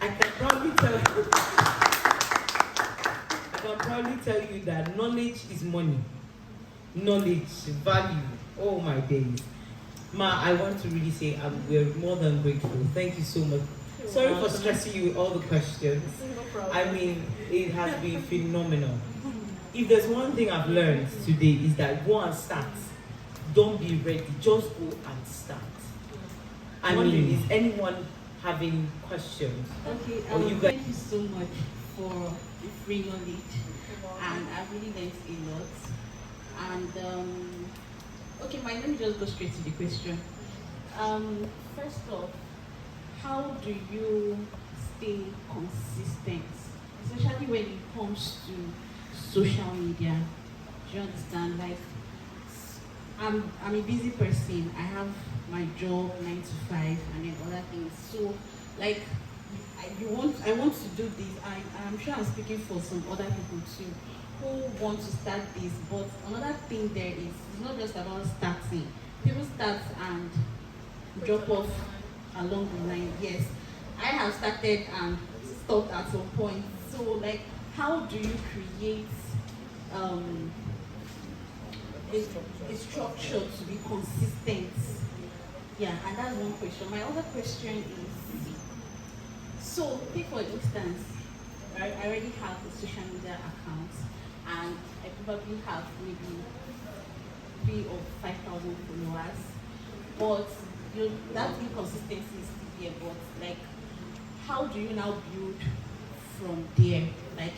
I can proudly tell you that knowledge is money. Knowledge, value. Oh my days. Ma, I want to really say we're more than grateful. Thank you so much. Sorry for stressing you with all the questions.
No problem.
I mean, it has been phenomenal. If there's one thing I've learned today is that go and start. Don't be ready. Just go and start. I mean, is anyone having questions?
Okay, thank you so much for the free knowledge, and I really learned a lot. And okay, let me just go straight to the question. First off, how do you stay consistent, especially when it comes to social media? Do you understand? Like, I'm a busy person. I have my job 9 to 5 and then other things. So like I want to do this. I'm sure I'm speaking for some other people too who want to start this, but another thing there is it's not just about starting. People start and drop off along the line. Yes, I have started and stopped at some point. So like, how do you create a structure to be consistent? Yeah, and that's one question. My other question is, so take for instance, I already have a social media account, and I probably have maybe 3 or 5,000 followers, but that inconsistency is still there. But like, how do you now build from there? Like,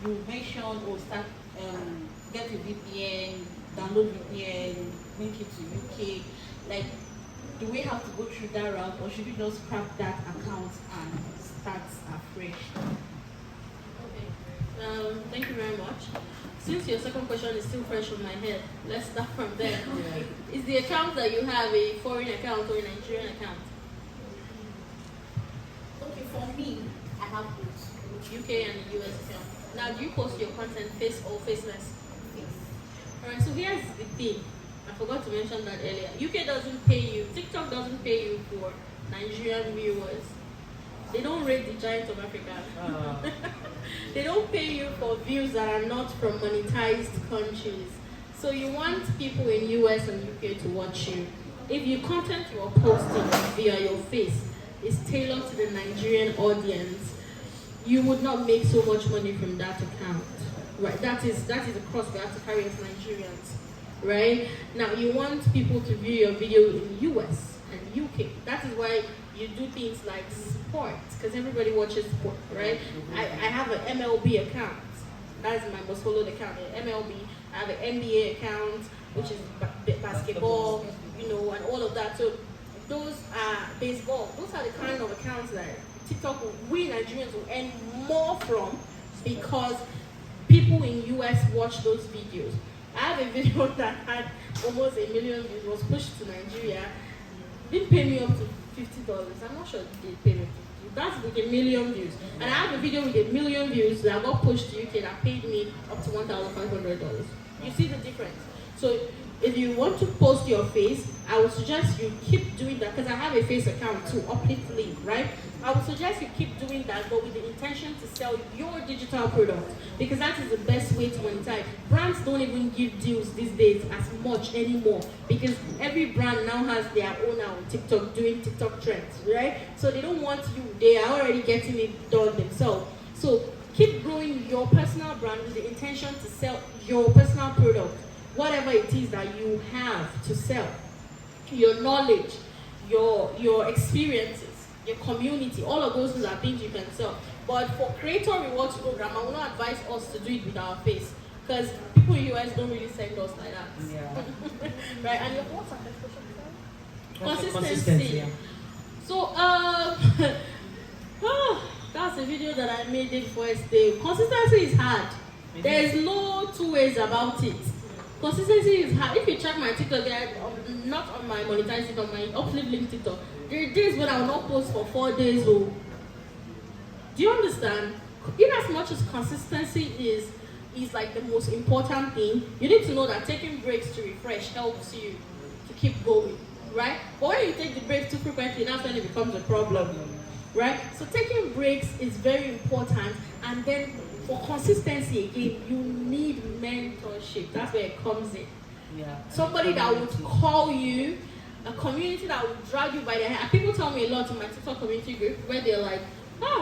you mentioned or start get a VPN, download VPN, link it to UK. Like, do we have to go through that route, or should we just scrap that account and start afresh?
Okay. Thank you very much. Since your second question is still fresh on my head, let's start from there.
Yeah.
Is the account that you have a foreign account or a Nigerian account?
Okay, for me, I have both.
UK and the US account. Now, do you post your content face or faceless?
Yes.
Alright, so here's the thing. I forgot to mention that earlier. UK doesn't pay you, TikTok doesn't pay you for Nigerian viewers. They don't rate the giant of Africa. They don't pay you for views that are not from monetized countries. So you want people in US and UK to watch you. If your content you are posting via your face is tailored to the Nigerian audience, you would not make so much money from that account. Right? That is a cost we have to carry as Nigerians. Right? Now you want people to view your video in US and UK. That is why you do things like sport, because everybody watches sport, right? I have an MLB account. That is my most followed account, MLB. I have an NBA account, which is basketball, and all of that. So those are baseball. Those are the kind of accounts that TikTok, we Nigerians will earn more from, because people in US watch those videos. I have a video that had almost 1 million views, was pushed to Nigeria, didn't pay me up to $50. I'm not sure they paid me. That's with 1 million views. And I have a video with 1 million views that got pushed to UK that paid me up to $1,500. You see the difference? So if you want to post your face, I would suggest you keep doing that, because I have a face account too, Uplift link, right? I would suggest you keep doing that, but with the intention to sell your digital product, because that is the best way to monetize. Brands don't even give deals these days as much anymore, because every brand now has their owner on TikTok doing TikTok trends, right? So they don't want you, they are already getting it done themselves. So keep growing your personal brand with the intention to sell your personal product, whatever it is that you have to sell. Your knowledge, your experiences, your community, all of those things are things you can sell. But for creator rewards program, I will not advise us to do it with our face, because people in US don't really send us like that.
Yeah.
Right? And your what's our next question?
Consistency. Yeah.
So that's a video that I made it first day. Consistency is hard. There is no two ways about it. Consistency is hard. If you check my TikTok, not on my monetized on my Uplift link TikTok, there are days when I will not post for 4 days. Oh. Do you understand? In as much as consistency is like the most important thing, you need to know that taking breaks to refresh helps you to keep going, right? But when you take the breaks too frequently, that's when it becomes a problem, right? So taking breaks is very important, and then for consistency again, you need mentorship. That's where it comes in.
Yeah.
Somebody that would call you, a community that would drag you by the hand. People tell me a lot in my TikTok community group where they're like,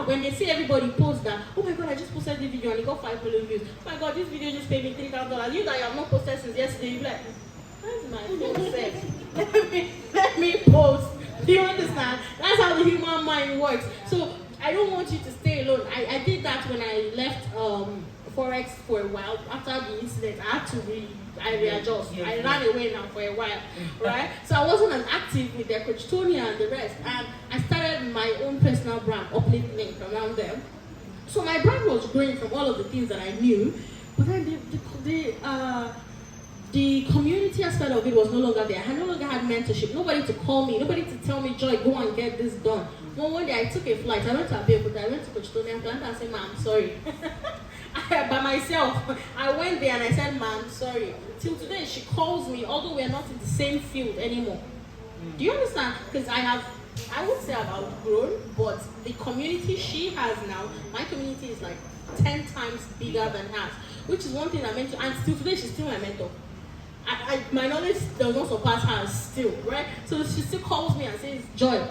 when they see everybody post that, oh my god, I just posted this video and it got 5 million views. Oh my god, this video just paid me $3,000. You that you have not posted since yesterday, you're like, where's my phone set? Let me post. Do you understand? That's how the human mind works. So I don't want you to stay alone. I did that when I left Forex for a while. After the incident, I had to readjust. I ran away now for a while, right? So I wasn't as active with their coach Tony and the rest, and I started my own personal brand, Uplift Link, around them. So my brand was growing from all of the things that I knew, but then the community aspect of it was no longer there. I no longer had mentorship, nobody to call me, nobody to tell me, Joy, go and get this done. One day I took a flight, I went to Abeokuta, I went to Coach Tony and I said, Ma, I'm sorry. By myself, I went there and I said, Ma, I'm sorry. Till today, she calls me, although we're not in the same field anymore. Do you understand? Because I would say I've outgrown, but the community she has now, my community is like 10 times bigger than hers, which is one thing I mentioned, and still today, she's still my mentor. My knowledge does not surpass hers still, right? So she still calls me and says, Joy,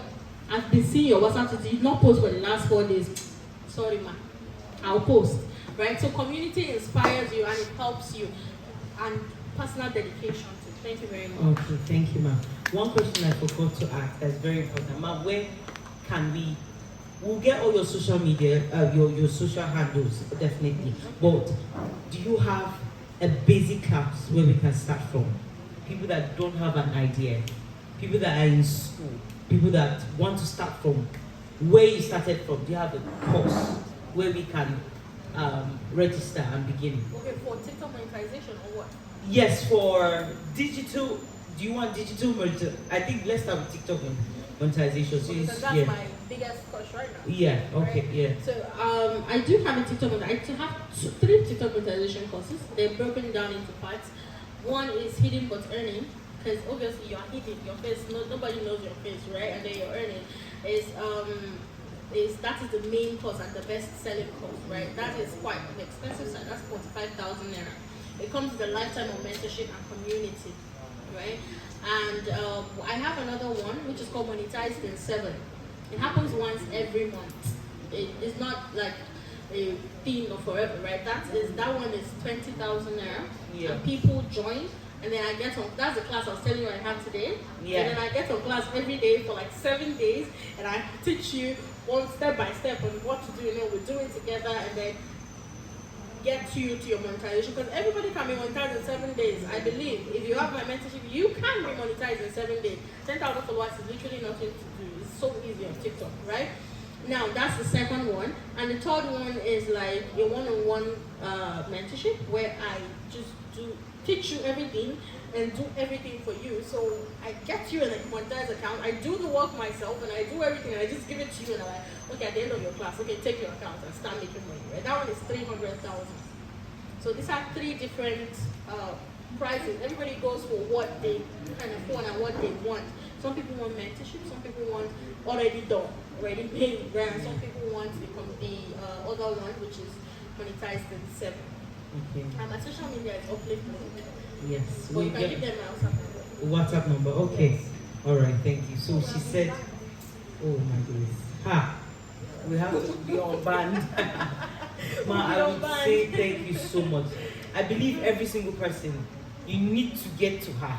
I've been seeing your WhatsApp, you did not post for the last 4 days. Sorry, ma. I'll post. right? So community inspires you and it helps you, and personal dedication too. Thank you very much.
Okay, thank you, ma'am. One question I forgot to ask that's very important, ma'am. Where can we'll get all your social media, your social handles, definitely. But do you have a basic class where we can start from? People that don't have an idea, people that are in school, people that want to start from where you started from. Do you have a course where we can register and begin?
Okay, for TikTok monetization or what?
Yes, for digital. Do you want digital monetization? I think let's start with TikTok monetization. So
Because that's my biggest course right now.
Yeah. Okay.
Right?
Yeah.
So I do have a TikTok. I have three TikTok monetization courses. They're broken down into parts. One is hidden but earning, because obviously you're hidden your face. Nobody knows your face, right? And then you're earning. That is the main course and the best selling course, right? That is quite an expensive side. That's 45,000 naira. It comes with a lifetime of mentorship and community, right? And I have another one which is called Monetized in 7. It happens once every month. It's not like a thing or forever, right? That one is 20,000 naira.
Yeah.
And people join, and then I get on. That's the class I was telling you I have today.
Yeah.
And then I get on class every day for like 7 days, and I teach you one step by step on what to do. We do it together, and then get you to your monetization, because everybody can be monetized in 7 days. I believe if you have my mentorship, you can be monetized in 7 days. 10,000 followers is literally nothing to do. It's so easy on TikTok, right? Now that's the second one, and the third one is like a one-on-one mentorship where I just teach you everything and do everything for you. So I get you an monetized account. I do the work myself and I do everything, and I just give it to you, and I'm like, okay, at the end of your class, okay, take your account and start making money. Right? That one is 300,000. So these are three different prices. Everybody goes for what they kind of want and what they want. Some people want mentorship, some people want already done, already paid, right? And some people want the other one, which is monetized in 7.
Okay.
And my social media is Uplift.
Yes.
But you can give them my
WhatsApp number. Okay.
Yes.
All right. Thank you. So she said, "Oh my goodness, ha, we have to be on band." Ma, I would say thank you so much. I believe every single person, you need to get to her.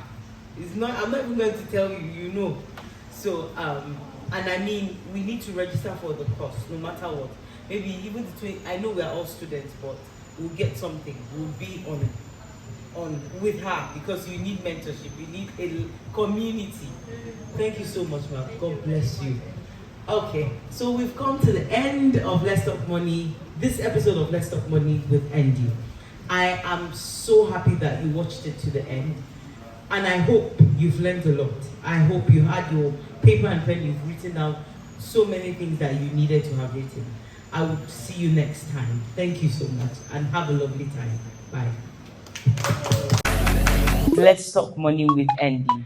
It's not. I'm not even going to tell you. You know. So and I mean, we need to register for the course, no matter what. Maybe even I know we are all students, but we'll get something. We'll be on with her, because you need mentorship. You need a community. Thank you so much, ma'am. God bless you. Okay, so we've come to the end of Let's Talk Money. This episode of Let's Talk Money with Andy. I am so happy that you watched it to the end, and I hope you've learned a lot. I hope you had your paper and pen. You've written down so many things that you needed to have written. I will see you next time. Thank you so much, and have a lovely time. Bye. Let's Talk Money with Andy.